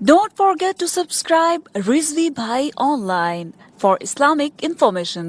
Don't forget to subscribe Rizvi Bhai Online for Islamic information.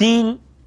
3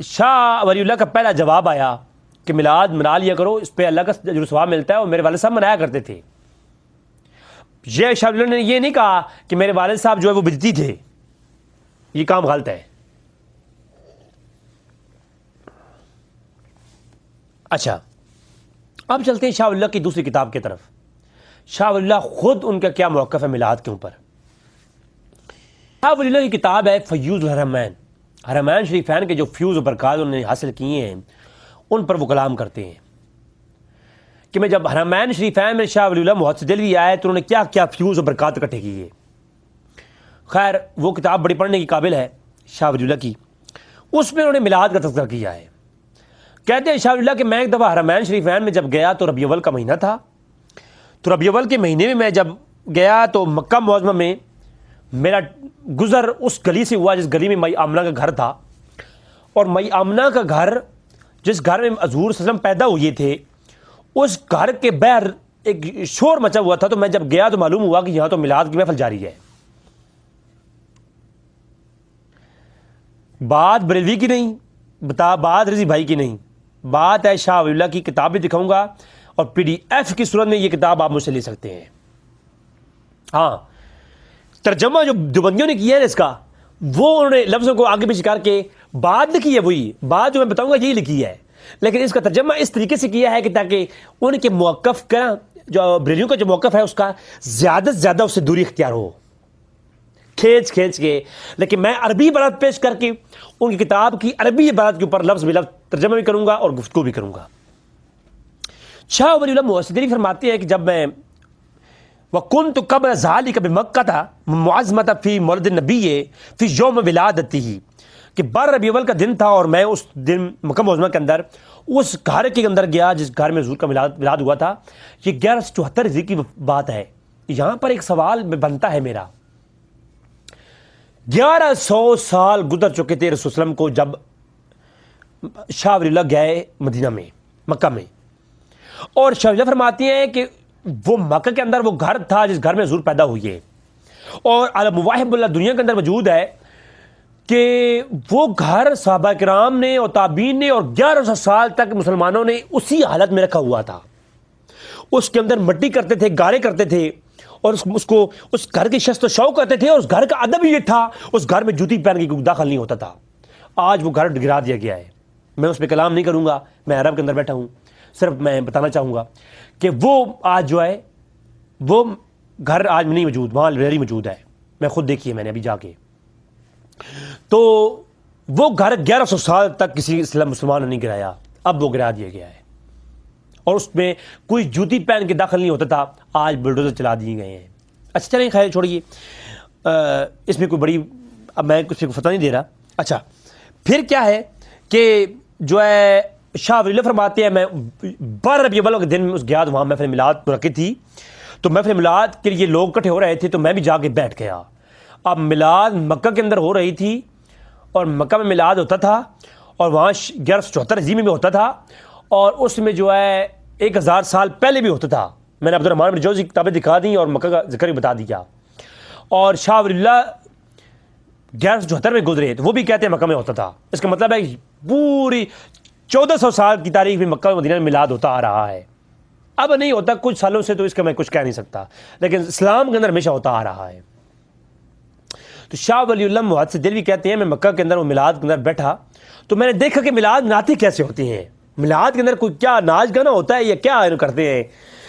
Shah Wali اللہ کا پہلا جواب آیا کہ میلاد منا لیا کرو، اس پہ اللہ کا اجر و ثواب ملتا ہے، اور میرے والد صاحب منایا کرتے تھے۔ یہ شاہ ولی اللہ نے یہ نہیں کہا کہ میرے والد صاحب جو ہے وہ بدعتی تھے، یہ کام غلط ہے۔ اچھا، اب چلتے ہیں شاہ ولی اللہ کی دوسری کتاب کی طرف۔ شاہ ولی اللہ خود ان کا کیا موقف ہے میلاد کے اوپر۔ شاہ ولی اللہ کی کتاب ہے فیوض الحرمین، حرمین شریفین کے جو فیوز و برکات انہوں نے حاصل کیے ہیں ان پر وہ کلام کرتے ہیں کہ میں جب حرمین شریفین میں شاہ ولی اللہ محدث دہلوی آئے تو انہوں نے کیا کیا فیوز و برکات اکٹھے کیے۔ خیر وہ کتاب بڑی پڑھنے کی قابل ہے شاہ ولی اللہ کی، اس میں انہوں نے میلاد کا تذکرہ کیا ہے۔ کہتے ہیں شاہ ولی اللہ کہ میں ایک دفعہ حرمین شریفین میں جب گیا تو ربیع الاول کا مہینہ تھا، تو ربیع الاول کے مہینے میں جب گیا تو مکہ معظمہ میں میرا گزر اس گلی سے ہوا جس گلی میں مئی آمنہ کا گھر تھا، اور مئی آمنہ کا گھر جس گھر میں حضور صلی اللہ علیہ وسلم پیدا ہوئے تھے، اس گھر کے باہر ایک شور مچا ہوا تھا۔ تو میں جب گیا تو معلوم ہوا کہ یہاں تو میلاد کی محفل جاری ہے۔ بات بریلوی کی نہیں، بات رضی بھائی کی نہیں، بات ہے شاہ ولی اللہ کی۔ کتاب بھی دکھاؤں گا اور PDF کی صورت میں یہ کتاب آپ مجھ سے لے سکتے ہیں۔ ہاں، ترجمہ جو دیوبندیوں نے کیا ہے اس کا، وہ انہوں نے لفظوں کو آگے پیچھے کر کے بات لکھی ہے، وہی بات جو میں بتاؤں گا یہی لکھی ہے، لیکن اس کا ترجمہ اس طریقے سے کیا ہے کہ تاکہ ان کے موقف کا جو بریلویوں کا جو موقف ہے اس کا زیادہ سے زیادہ اس سے دوری اختیار ہو، کھینچ کے۔ لیکن میں عربی عبارت پیش کر کے ان کی کتاب کی عربی عبارت کے اوپر لفظ بلفظ ترجمہ بھی کروں گا اور گفتگو بھی کروں گا۔ شاہ ولی اللہ محدث دہلوی فرماتے ہیں کہ جب میں وَكُنْتُ قَبْلَ ذَلِكَ بِمَكَّةَ مُعَظَّمَةً فِي مَوْلِدِ النَّبِيِّ فِي يَوْمِ وِلَادَتِهِ، کہ 12 ربیع الاول کا دن تھا اور میں اس دن مکہ معظمہ کے اندر اس گھر کے اندر گیا جس گھر میں حضور کا میلاد ہوا تھا۔ یہ 1174 ہجری کی بات ہے۔ یہاں پر ایک سوال بنتا ہے میرا، 1100 سال گزر چکے تھے رسول اللہ علیہ وسلم کو جب شاہ ولی اللہ گئے مدینہ میں، مکہ میں، اور شاہ ولی اللہ فرماتے ہیں کہ وہ مکہ کے اندر وہ گھر تھا جس گھر میں حضور پیدا ہوئی ہے، اور عالم واحب اللہ دنیا کے اندر موجود ہے کہ وہ گھر صحابہ کرام نے اور تابعین نے اور 1100 سال تک مسلمانوں نے اسی حالت میں رکھا ہوا تھا۔ اس کے اندر مٹی کرتے تھے، گارے کرتے تھے، اور اس گھر کی شست و شوق کرتے تھے، اور اس گھر کا ادب یہ تھا اس گھر میں جوتی پہن کے کوئی داخل نہیں ہوتا تھا۔ آج وہ گھر گرا دیا گیا ہے، میں اس پہ کلام نہیں کروں گا، میں عرب کے اندر بیٹھا ہوں، صرف میں بتانا چاہوں گا کہ وہ آج جو ہے وہ گھر آج نہیں موجود، وہاں لائبریری موجود ہے، میں خود دیکھی ہے میں نے ابھی جا کے۔ تو وہ گھر 1100 سال تک کسی مسلمان نے نہیں گرایا، اب وہ گرا دیا گیا ہے، اور اس میں کوئی جوتی پہن کے داخل نہیں ہوتا تھا، آج بلڈوزر چلا دیے گئے ہیں۔ اچھا چلیں خیر چھوڑیے، اس میں کوئی بڑی اب میں کچھ فتویٰ نہیں دے رہا۔ اچھا پھر کیا ہے کہ جو ہے شاہ ولی اللہ فرماتے ہیں میں 12 ربیع الاول کے دن اس گیا، وہاں محفل میلاد منعقد تھی، تو محفل میلاد کے لیے لوگ اکٹھے ہو رہے تھے، تو میں بھی جا کے بیٹھ گیا۔ اب میلاد مکہ کے اندر ہو رہی تھی، اور مکہ میں میلاد ہوتا تھا، اور وہاں 1174 ہجری میں بھی ہوتا تھا، اور اس میں جو ہے 1000 سال پہلے بھی ہوتا تھا۔ میں نے عبدالرحمن بن جوزی کی کتابیں دکھا دیں اور مکہ کا ذکر بھی بتا دیا، اور شاہ ولی اللہ 1174 میں گزرے تو وہ بھی کہتے ہیں مکہ میں ہوتا تھا۔ اس کا مطلب ہے کہ پوری 1400 سال کی تاریخ میں مکہ و مدینہ میں میلاد ہوتا آ رہا ہے۔ اب نہیں ہوتا کچھ سالوں سے، تو اس کا میں کچھ کہہ نہیں سکتا، لیکن اسلام کے اندر ہمیشہ ہوتا آ رہا ہے۔ تو شاہ ولی اللہ محدث دہلوی کہتے ہیں میں مکہ کے اندر وہ میلاد کے اندر بیٹھا، تو میں نے دیکھا کہ میلاد مناتے کیسے ہوتے ہیں، میلاد کے اندر کوئی کیا ناچ گانا ہوتا ہے یا کیا کرتے ہیں،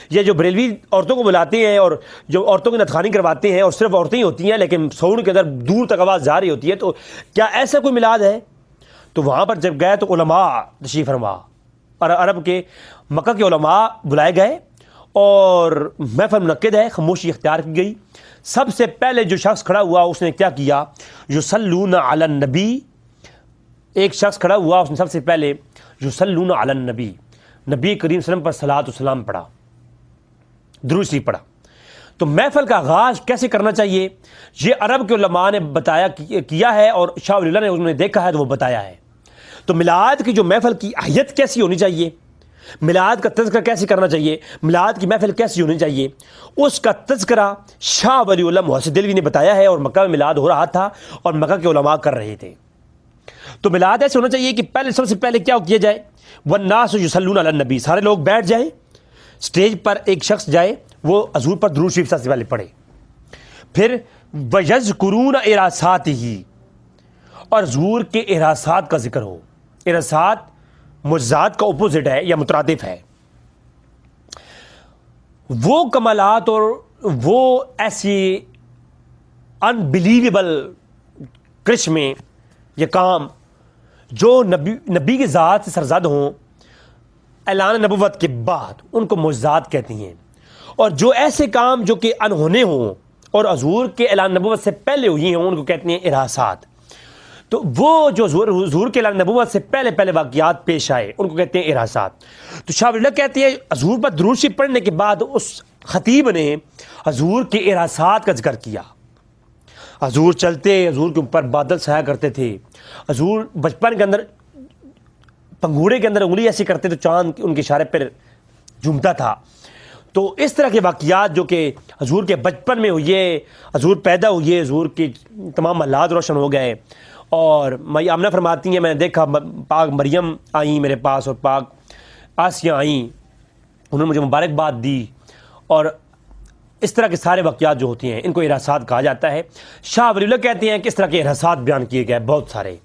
یہ جو بریلوی عورتوں کو بلاتے ہیں اور جو عورتوں کی نطخوانی کرواتے ہیں، اور صرف عورتیں ہی ہوتی ہیں لیکن ساؤنڈ کے اندر دور تک آواز جا رہی ہوتی ہے، تو کیا ایسا کوئی میلاد ہے؟ تو وہاں پر جب گئے تو علماء تشریف فرما، اور عرب کے مکہ کے علماء بلائے گئے، اور محفل منعقد ہے، خاموشی اختیار کی گئی۔ سب سے پہلے جو شخص کھڑا ہوا اس نے کیا کیا، یصلون علی النبی، ایک شخص کھڑا ہوا اس نے سب سے پہلے یصلون علی النبی، نبی کریم صلی اللہ علیہ وسلم پر صلاۃ و سلام پڑھا، درود شریف پڑھا۔ تو محفل کا آغاز کیسے کرنا چاہیے یہ عرب کے علماء نے بتایا کیا ہے، اور شاہ ولی اللہ نے انہوں نے دیکھا ہے تو وہ بتایا ہے۔ تو میلاد کی جو محفل کی اہمیت کیسی ہونی چاہیے، میلاد کا تذکرہ کیسے کرنا چاہیے، میلاد کی محفل کیسی ہونی چاہیے، اس کا تذکرہ شاہ ولی اللہ محدث دہلوی نے بتایا ہے، اور مکہ میں میلاد ہو رہا تھا اور مکہ کے علماء کر رہے تھے۔ تو میلاد ایسے ہونا چاہیے کہ پہلے سب سے پہلے کیا کیا جائے، والناس یصلون علی النبی، سارے لوگ بیٹھ جائیں، سٹیج پر ایک شخص جائے، وہ حضور پر درود شریف سب سے پہلے پڑھے، پھر وَيَذْكُرُونَ إِرَاسَاتِهِ، اور حضور کے اراسات کا ذکر ہو۔ اراسات معجزات کا اپوزٹ ہے یا مترادف ہے، وہ کمالات اور وہ ایسی انبلیویبل کرشمے یا کام جو نبی کی ذات سے سرزد ہوں اعلان نبوت کے بعد، ان کو معجزات کہتی ہیں، اور جو ایسے کام جو کہ انہونے ہوں اور حضور کے اعلان نبوت سے پہلے ہوئی ہیں، ان کو کہتے ہیں اراسات۔ تو وہ جو حضور کے اعلان نبوت سے پہلے پہلے واقعات پیش آئے، ان کو کہتے ہیں اراسات۔ تو شاہ ولی اللہ کہتے ہیں حضور پر درود شریف پڑھنے کے بعد اس خطیب نے حضور کے اراسات کا ذکر کیا۔ حضور چلتے، حضور کے اوپر بادل سایہ کرتے تھے، حضور بچپن کے اندر پنگورے کے اندر انگلی ایسی کرتے تو چاند ان کے اشارے پر جھومتا تھا۔ تو اس طرح کے واقعات جو کہ حضور کے بچپن میں ہوئے، حضور پیدا ہوئے، حضور کے تمام محلات روشن ہو گئے۔ اور آمنہ فرماتی ہیں میں نے دیکھا پاک مریم آئیں میرے پاس اور پاک آسیہ آئیں، انہوں نے مجھے مبارکباد دی، اور اس طرح کے سارے واقعات جو ہوتے ہیں ان کو اراسات کہا جاتا ہے۔ شاہ ولی اللہ کہتے ہیں کہ اس طرح کے اراسات بیان کیے گئے بہت سارے۔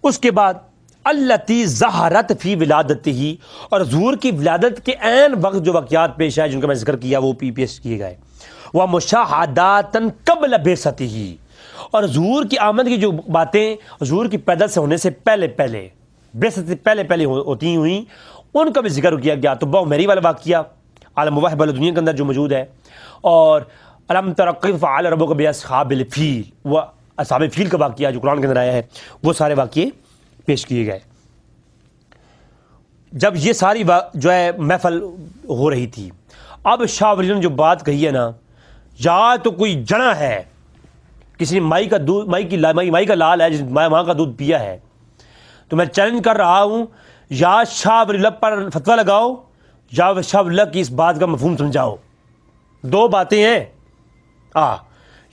اس کے بعد التی ظہرت فی ولادتہ، اور حضور کی ولادت کے عین وقت جو واقعات پیش آئے جن کا میں ذکر کیا وہ پیش کیے گئے، وہ مشاہدات قبل بعثتہ، اور حضور کی آمد کی جو باتیں حضور کی پیدا سے ہونے سے پہلے پہلے، بعثت سے پہلے پہلے ہوتی ہوئیں، ان کا بھی ذکر کیا گیا۔ تو بہو میری والا واقعہ عالم واحد والا دنیا کے اندر جو موجود ہے، اور الم تر کیف فعل ربک باصحاب الفیل، وہ اصحاب فیل کا واقعہ جو قرآن کے اندر آیا ہے، وہ سارے واقعے پیش کیے گئے۔ جب یہ ساری جو ہے محفل ہو رہی تھی، اب شاہ ولی نے جو بات کہی ہے نا، یا تو کوئی جنا ہے، کسی نے مائی کا دودھ مائی کا لال ہے جس ماں کا دودھ پیا ہے، تو میں چیلنج کر رہا ہوں، یا شاہ ولی اللہ پر فتویٰ لگاؤ یا شاہ ولی اللہ کی اس بات کا مفہوم سمجھاؤ۔ دو باتیں ہیں،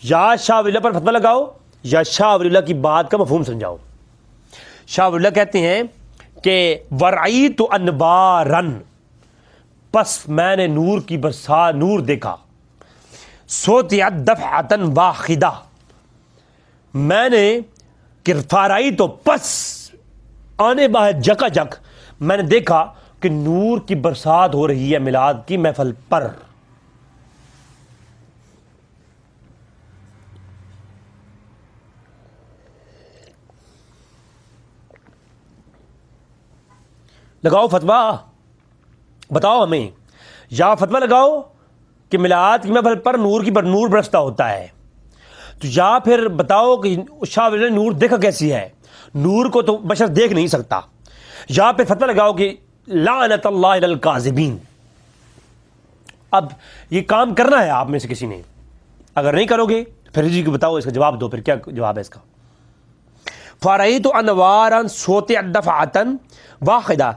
یا شاہ ولی اللہ پر فتویٰ لگاؤ یا شاہ ولی اللہ کی بات کا مفہوم سمجھاؤ۔ شاہ ولی اللہ کہتے ہیں کہ ورعیت انوارا، پس میں نے نور کی برسات، نور دیکھا، سوتیت دفعتا واحدہ، میں نے فارائی تو پس آنے باہر جکا جک میں نے دیکھا کہ نور کی برسات ہو رہی ہے میلاد کی محفل پر۔ لگاؤ فتویٰ، بتاؤ ہمیں، یا فتویٰ لگاؤ کہ میلاد کی محفل پر نور برستا ہوتا ہے، تو یا پھر بتاؤ کہ شاہ ولی نے نور دیکھا کیسی ہے، نور کو تو بشر دیکھ نہیں سکتا، یا پھر فتویٰ لگاؤ کہ لعنت اللہ علی الکاذبین۔ اب یہ کام کرنا ہے آپ میں سے کسی نے، اگر نہیں کرو گے پھر جی کو بتاؤ، اس کا جواب دو، پھر کیا جواب ہے اس کا۔ فرأیت انوارا سوطعت دفعتا واحدہ،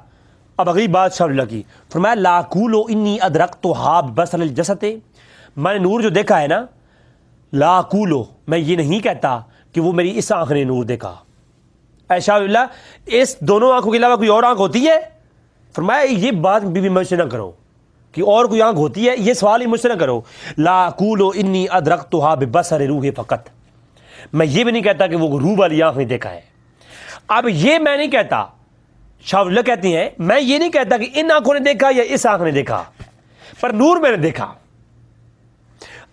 اب اگلی بات شاہ ولی اللہ کی، فرمایا لا اقول انی ادرکتھا ببصر الجسد، میں نے نور جو دیکھا ہے نا، لا اقول، میں یہ نہیں کہتا کہ وہ میری اس آنکھ نے نور دیکھا۔ اے شاہ ولی اللہ، اس دونوں آنکھوں کے علاوہ کوئی اور آنکھ ہوتی ہے؟ فرمایا یہ بات بھی مجھ سے نہ کرو کہ اور کوئی آنکھ ہوتی ہے، یہ سوال ہی مجھ سے نہ کرو۔ لا اقول انی ادرکتھا ببصر روح فقط، میں یہ بھی نہیں کہتا کہ وہ روح والی آنکھ نے دیکھا ہے۔ اب یہ میں نہیں کہتا، شاہ ولی اللہ کہتے ہیں میں یہ نہیں کہتا کہ ان آنکھوں نے دیکھا یا اس آنکھ نے دیکھا، پر نور میں نے دیکھا۔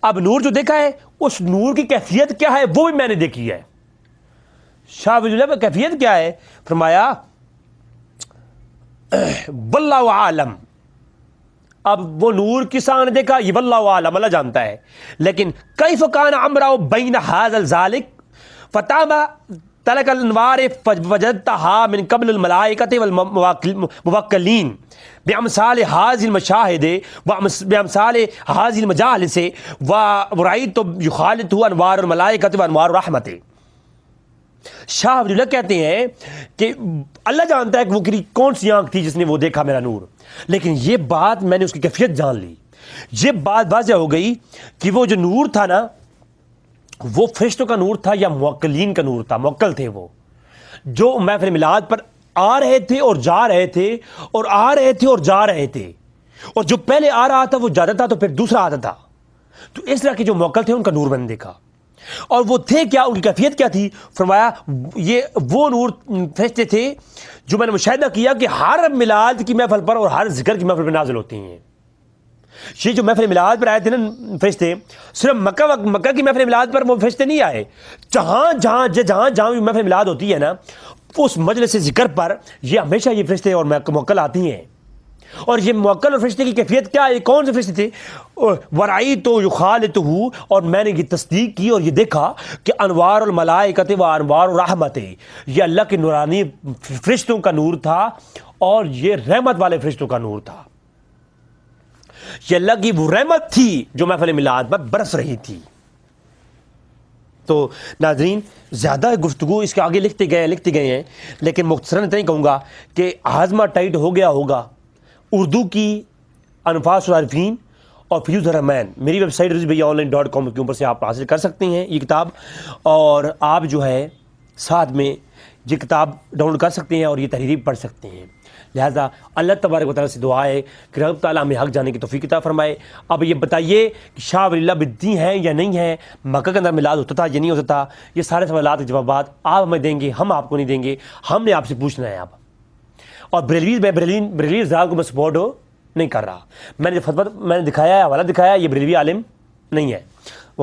اب نور جو دیکھا ہے اس نور کی کیفیت کیا ہے وہ بھی میں نے دیکھی ہے۔ شاہ ولی اللہ کی کیفیت کیا ہے؟ فرمایا واللہ عالم، اب وہ نور کس آنکھ نے دیکھا یہ واللہ عالم، اللہ جانتا ہے، لیکن کیف کان امرہ بین ھذا الذالک فتام تلک الانوار فوجدتها من قبل الملائکۃ والموکلین بامثال هذه المشاہد وبامثال هذه المجالس ورأیت یخالطہ انوار الملائکۃ وانوار الرحمۃ۔ شاہ ولی اللہ کہتے ہیں کہ اللہ جانتا ہے کہ وہ کون سی آنکھ تھی جس نے وہ دیکھا میرا نور، لیکن یہ بات میں نے اس کی کیفیت جان لی، یہ بات واضح ہو گئی کہ وہ جو نور تھا نا وہ فرشتوں کا نور تھا یا موکلین کا نور تھا؟ موکل تھے وہ، جو محفل میلاد پر آ رہے تھے اور جا رہے تھے اور آ رہے تھے اور جا رہے تھے، اور جو پہلے آ رہا تھا وہ جاتا تھا تو پھر دوسرا آتا تھا. تو اس طرح کے جو موکل تھے ان کا نور میں نے دیکھا. اور وہ تھے کیا، ان کی کیفیت کیا تھی؟ فرمایا یہ وہ نور فرشتے تھے جو میں نے مشاہدہ کیا کہ ہر میلاد کی محفل پر اور ہر ذکر کی محفل پر نازل ہوتے ہیں. یہ جو محفل میلاد پر آئے تھے نا فرشتے، صرف مکہ کی محفل میلاد پر وہ فرشتے نہیں آئے، جہاں جہاں محفل میلاد ہوتی ہے نا اس مجلس ذکر پر یہ ہمیشہ یہ فرشتے اور موکل آتی ہیں. اور یہ موکل اور فرشتے کی کیفیت کیا ہے؟ کون سے فرشتے تھے؟ ورائیت یخالطہ، اور میں نے یہ تصدیق کی اور یہ دیکھا کہ انوار الملائکۃ و انوار الرحمت، یہ اللہ کے نورانی فرشتوں کا نور تھا اور یہ رحمت والے فرشتوں کا نور تھا. یہ اللہ کی وہ رحمت تھی جو محفل میلاد پر برس رہی تھی. تو ناظرین زیادہ گفتگو اس کے آگے لکھتے گئے ہیں، لیکن مختصراً اتنا ہی کہوں گا کہ ہاضمہ ٹائٹ ہو گیا ہوگا. اردو کی انفاس العارفین اور فیوز الرحمن، میری ویب سائٹ rizvbhaiyaonline.com کے اوپر سے آپ حاصل کر سکتے ہیں یہ کتاب، اور آپ جو ہے ساتھ میں یہ کتاب ڈاؤن لوڈ کر سکتے ہیں اور یہ تحریری پڑھ سکتے ہیں. لہٰذا اللہ تبارک و تعالیٰ سے دعا ہے کہ رب تعالیٰ ہمیں حق جانے کی توفیق عطا فرمائے. اب یہ بتائیے کہ شاہ ولی اللہ بدعی ہیں یا نہیں ہیں، مکہ کے اندر میلاد ہوتا تھا یا نہیں ہوتا تھا؟ یہ سارے سوالات کے جوابات آپ ہمیں دیں گے، ہم آپ کو نہیں دیں گے، ہم نے آپ سے پوچھنا ہے. اب اور بریلوی ذات کو میں سپورٹ نہیں کر رہا. میں نے فتویٰ میں نے دکھایا ہے، حوالہ دکھایا ہے، یہ بریلوی عالم نہیں ہے.